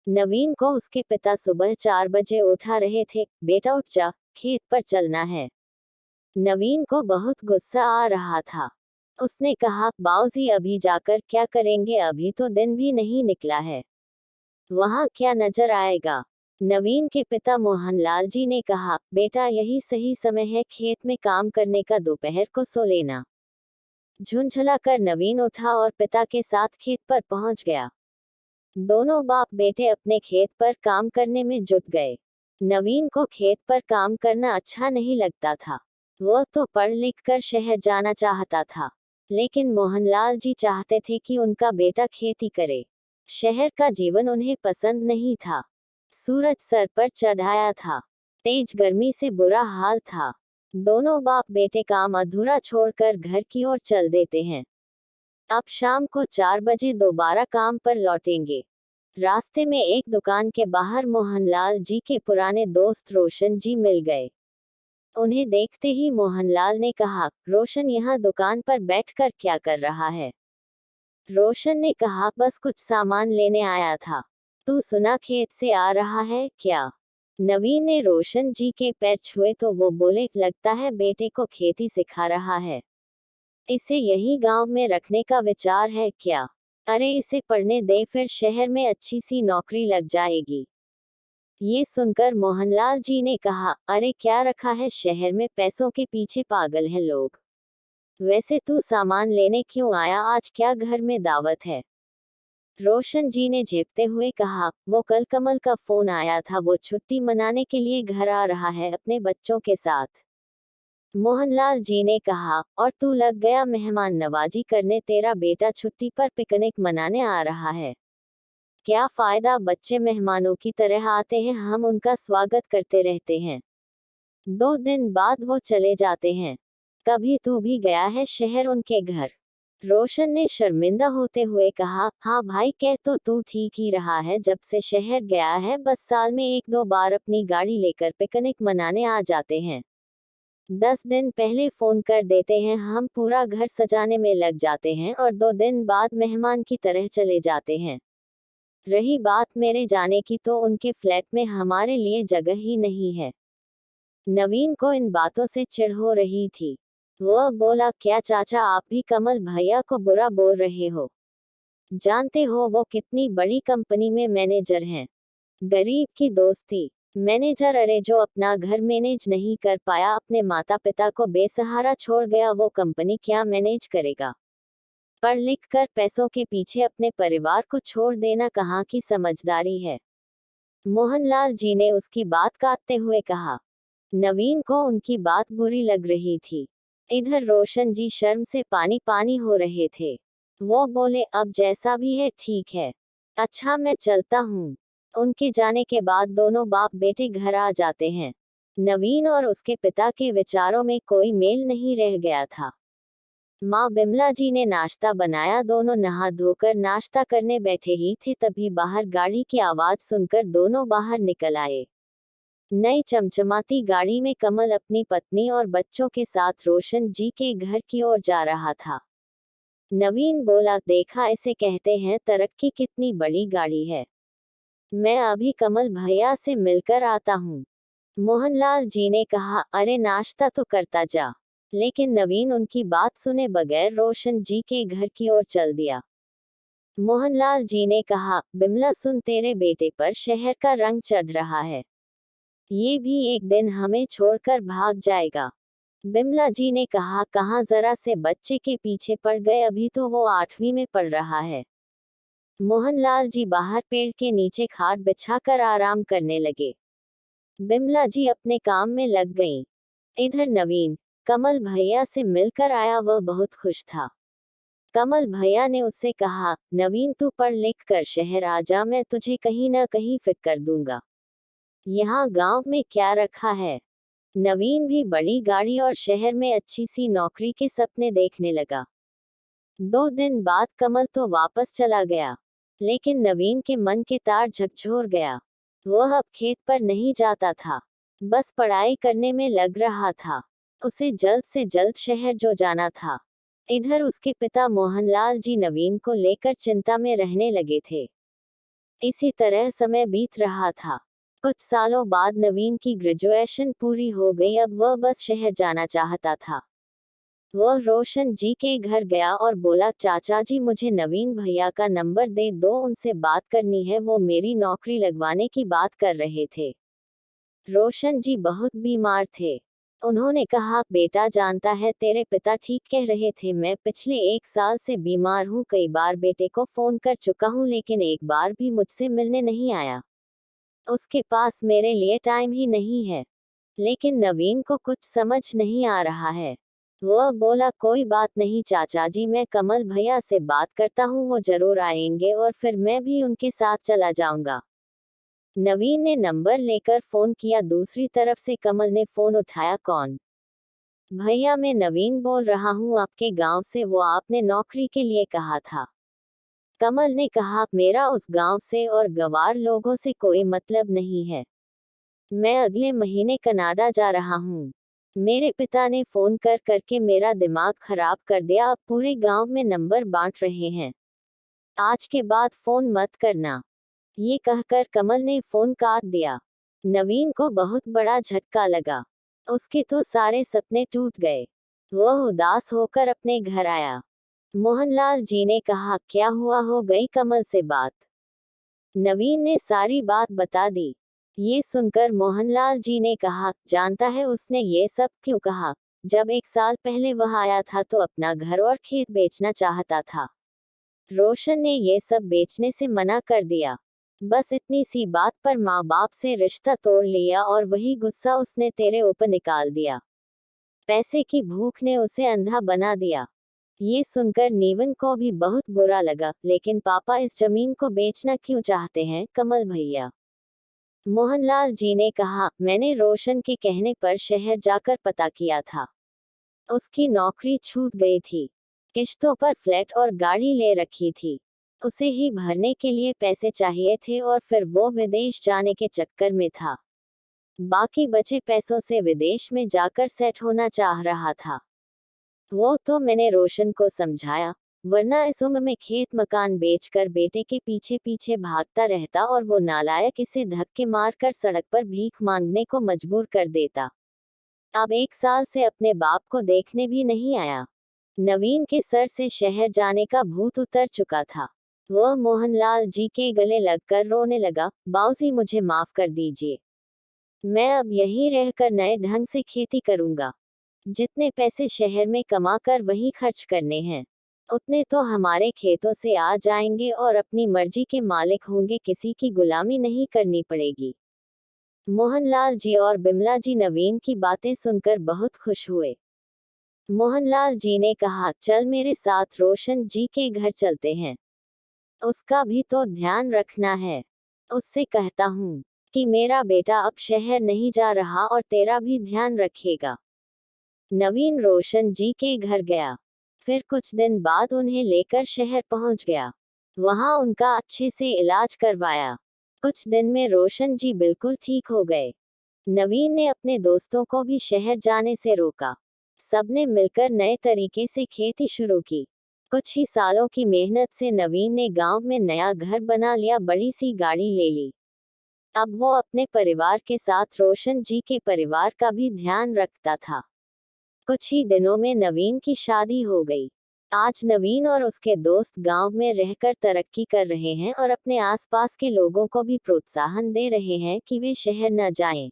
नवीन को उसके पिता सुबह 4 बजे उठा रहे थे, बेटा उठ जा, खेत पर चलना है। नवीन को बहुत गुस्सा आ रहा था। उसने कहा, बाऊजी अभी जाकर क्या करेंगे, अभी तो दिन भी नहीं निकला है। वहाँ क्या नजर आएगा। नवीन के पिता मोहनलाल जी ने कहा, बेटा यही सही समय है खेत में काम करने का, दोपहर को सो लेना। झुंझला कर नवीन उठा और पिता के साथ खेत पर पहुंच गया। दोनों बाप बेटे अपने खेत पर काम करने में जुट गए। नवीन को खेत पर काम करना अच्छा नहीं लगता था। वह तो पढ़ लिख कर शहर जाना चाहता था, लेकिन मोहनलाल जी चाहते थे कि उनका बेटा खेती करे। शहर का जीवन उन्हें पसंद नहीं था। सूरज सर पर चढ़ाया था, तेज गर्मी से बुरा हाल था। दोनों बाप बेटे काम अधूरा छोड़कर घर की ओर चल देते हैं। अब शाम को 4 बजे दोबारा काम पर लौटेंगे। रास्ते में एक दुकान के बाहर मोहनलाल जी के पुराने दोस्त रोशन जी मिल गए। उन्हें देखते ही मोहनलाल ने कहा, रोशन यहाँ दुकान पर बैठकर क्या कर रहा है? रोशन ने कहा, बस कुछ सामान लेने आया था। तू सुना खेत से आ रहा है क्या? नवीन ने रोशन जी के पैर छुए तो वो बोले, लगता है बेटे को खेती सिखा रहा है। इसे यही गांव में रखने का विचार है क्या? अरे इसे पढ़ने दे, फिर शहर में अच्छी सी नौकरी लग जाएगी। ये सुनकर मोहनलाल जी ने कहा, अरे क्या रखा है शहर में, पैसों के पीछे पागल हैं लोग। वैसे तू सामान लेने क्यों आया, आज क्या घर में दावत है? रोशन जी ने झेपते हुए कहा, वो कल कमल का फोन आया था, वो छुट्टी मनाने के लिए घर आ रहा है अपने बच्चों के साथ। मोहनलाल जी ने कहा, और तू लग गया मेहमान नवाजी करने, तेरा बेटा छुट्टी पर पिकनिक मनाने आ रहा है। क्या फायदा, बच्चे मेहमानों की तरह आते हैं, हम उनका स्वागत करते रहते हैं। 2 दिन बाद वो चले जाते हैं। कभी तू भी गया है शहर उनके घर? रोशन ने शर्मिंदा होते हुए कहा, हाँ भाई, कह तो तू ठीक ही रहा है, जब से शहर गया है बस साल में 1-2 बार अपनी गाड़ी लेकर पिकनिक मनाने आ जाते हैं। 10 दिन पहले फोन कर देते हैं, हम पूरा घर सजाने में लग जाते हैं और 2 दिन बाद मेहमान की तरह चले जाते हैं। रही बात मेरे जाने की, तो उनके फ्लैट में हमारे लिए जगह ही नहीं है। नवीन को इन बातों से चिढ़ हो रही थी। वह बोला, क्या चाचा आप भी कमल भैया को बुरा बोल रहे हो? जानते हो वो कितनी बड़ी कंपनी में मैनेजर हैं। गरीब की दोस्ती। मैनेजर, अरे जो अपना घर मैनेज नहीं कर पाया, अपने माता पिता को बेसहारा छोड़ गया, वो कंपनी क्या मैनेज करेगा? पढ़ लिख कर पैसों के पीछे अपने परिवार को छोड़ देना कहाँ की समझदारी है? मोहनलाल जी ने उसकी बात काटते हुए कहा। नवीन को उनकी बात बुरी लग रही थी। इधर रोशन जी शर्म से पानी पानी हो रहे थे। वो बोले, अब जैसा भी है ठीक है। अच्छा मैं चलता हूँ। उनके जाने के बाद दोनों बाप बेटे घर आ जाते हैं। नवीन और उसके पिता के विचारों में कोई मेल नहीं रह गया था। माँ बिमला जी ने नाश्ता बनाया, दोनों नहा धोकर नाश्ता करने बैठे ही थे, तभी बाहर गाड़ी की आवाज सुनकर दोनों बाहर निकल आए। नई चमचमाती गाड़ी में कमल अपनी पत्नी और बच्चों के साथ रोशन जी के घर की ओर जा रहा था। नवीन बोला, देखा इसे कहते हैं तरक्की, कितनी बड़ी गाड़ी है। मैं अभी कमल भैया से मिलकर आता हूँ। मोहनलाल जी ने कहा, अरे नाश्ता तो करता जा। लेकिन नवीन उनकी बात सुने बगैर रोशन जी के घर की ओर चल दिया। मोहनलाल जी ने कहा, बिमला सुन, तेरे बेटे पर शहर का रंग चढ़ रहा है। ये भी एक दिन हमें छोड़कर भाग जाएगा। बिमला जी ने कहा, कहाँ, जरा से बच्चे के पीछे पड़ गए, अभी तो वो 8वीं में पढ़ रहा है। मोहनलाल जी बाहर पेड़ के नीचे खाट बिछाकर आराम करने लगे। बिमला जी अपने काम में लग गईं। इधर नवीन कमल भैया से मिलकर आया, वह बहुत खुश था। कमल भैया ने उससे कहा, नवीन तू पढ़ लिख कर शहर आ जा, मैं तुझे कहीं ना कहीं फिट कर दूंगा। यहाँ गांव में क्या रखा है? नवीन भी बड़ी गाड़ी और शहर में अच्छी सी नौकरी के सपने देखने लगा। 2 दिन बाद कमल तो वापस चला गया, लेकिन नवीन के मन के तार झकझोर गया। वह अब खेत पर नहीं जाता था, बस पढ़ाई करने में लग रहा था। उसे जल्द से जल्द शहर जो जाना था। इधर उसके पिता मोहनलाल जी नवीन को लेकर चिंता में रहने लगे थे। इसी तरह समय बीत रहा था। कुछ सालों बाद नवीन की ग्रेजुएशन पूरी हो गई। अब वह बस शहर जाना चाहता था। वह रोशन जी के घर गया और बोला, चाचा जी मुझे नवीन भैया का नंबर दे दो, उनसे बात करनी है, वो मेरी नौकरी लगवाने की बात कर रहे थे। रोशन जी बहुत बीमार थे। उन्होंने कहा, बेटा जानता है तेरे पिता ठीक कह रहे थे, मैं पिछले 1 साल से बीमार हूँ, कई बार बेटे को फोन कर चुका हूँ लेकिन एक बार भी मुझसे मिलने नहीं आया। उसके पास मेरे लिए टाइम ही नहीं है। लेकिन नवीन को कुछ समझ नहीं आ रहा है। वह बोला, कोई बात नहीं चाचा जी, मैं कमल भैया से बात करता हूँ, वो जरूर आएंगे और फिर मैं भी उनके साथ चला जाऊंगा। नवीन ने नंबर लेकर फोन किया। दूसरी तरफ से कमल ने फोन उठाया। कौन? भैया मैं नवीन बोल रहा हूँ आपके गांव से, वो आपने नौकरी के लिए कहा था। कमल ने कहा, मेरा उस गांव से और गंवार लोगों से कोई मतलब नहीं है। मैं अगले महीने कनाडा जा रहा हूँ। मेरे पिता ने फोन कर करके मेरा दिमाग खराब कर दिया, अब पूरे गांव में नंबर बांट रहे हैं। आज के बाद फोन मत करना। ये कहकर कमल ने फोन काट दिया। नवीन को बहुत बड़ा झटका लगा। उसके तो सारे सपने टूट गए। वह उदास होकर अपने घर आया। मोहनलाल जी ने कहा, क्या हुआ, हो गई कमल से बात? नवीन ने सारी बात बता दी। ये सुनकर मोहनलाल जी ने कहा, जानता है उसने ये सब क्यों कहा? जब 1 साल पहले वह आया था तो अपना घर और खेत बेचना चाहता था। रोशन ने ये सब बेचने से मना कर दिया। बस इतनी सी बात पर माँ बाप से रिश्ता तोड़ लिया और वही गुस्सा उसने तेरे ऊपर निकाल दिया। पैसे की भूख ने उसे अंधा बना दिया। ये सुनकर नीवन को भी बहुत बुरा लगा। लेकिन पापा इस जमीन को बेचना क्यों चाहते हैं कमल भैया? मोहनलाल जी ने कहा, मैंने रोशन के कहने पर शहर जाकर पता किया था। उसकी नौकरी छूट गई थी। किश्तों पर फ्लैट और गाड़ी ले रखी थी। उसे ही भरने के लिए पैसे चाहिए थे और फिर वो विदेश जाने के चक्कर में था। बाकी बचे पैसों से विदेश में जाकर सेट होना चाह रहा था। वो तो मैंने रोशन को समझाया, वरना इस उम्र में खेत मकान बेचकर बेटे के पीछे पीछे भागता रहता और वो नालायक इसे धक्के मारकर सड़क पर भीख मांगने को मजबूर कर देता। अब 1 साल से अपने बाप को देखने भी नहीं आया। नवीन के सर से शहर जाने का भूत उतर चुका था। वह मोहनलाल जी के गले लगकर रोने लगा, बाऊजी मुझे माफ कर दीजिए। मैं अब यहीं रहकर नए ढंग से खेती करूंगा। जितने पैसे शहर में कमाकर वहीं खर्च करने हैं, उतने तो हमारे खेतों से आ जाएंगे और अपनी मर्जी के मालिक होंगे, किसी की गुलामी नहीं करनी पड़ेगी। मोहनलाल जी और बिमला जी नवीन की बातें सुनकर बहुत खुश हुए। मोहनलाल जी ने कहा, चल मेरे साथ रोशन जी के घर चलते हैं। उसका भी तो ध्यान रखना है। उससे कहता हूँ कि मेरा बेटा अब शहर नहीं जा रहा और तेरा भी ध्यान रखेगा। नवीन रोशन जी के घर गया। फिर कुछ दिन बाद उन्हें लेकर शहर पहुंच गया। वहां उनका अच्छे से इलाज करवाया। कुछ दिन में रोशन जी बिल्कुल ठीक हो गए। नवीन ने अपने दोस्तों को भी शहर जाने से रोका। सबने मिलकर नए तरीके से खेती शुरू की। कुछ ही सालों की मेहनत से नवीन ने गांव में नया घर बना लिया, बड़ी सी गाड़ी ले ली। अब वो अपने परिवार के साथ रोशन जी के परिवार का भी ध्यान रखता था। कुछ ही दिनों में नवीन की शादी हो गई। आज नवीन और उसके दोस्त गांव में रहकर तरक्की कर रहे हैं और अपने आसपास के लोगों को भी प्रोत्साहन दे रहे हैं कि वे शहर न जाएं।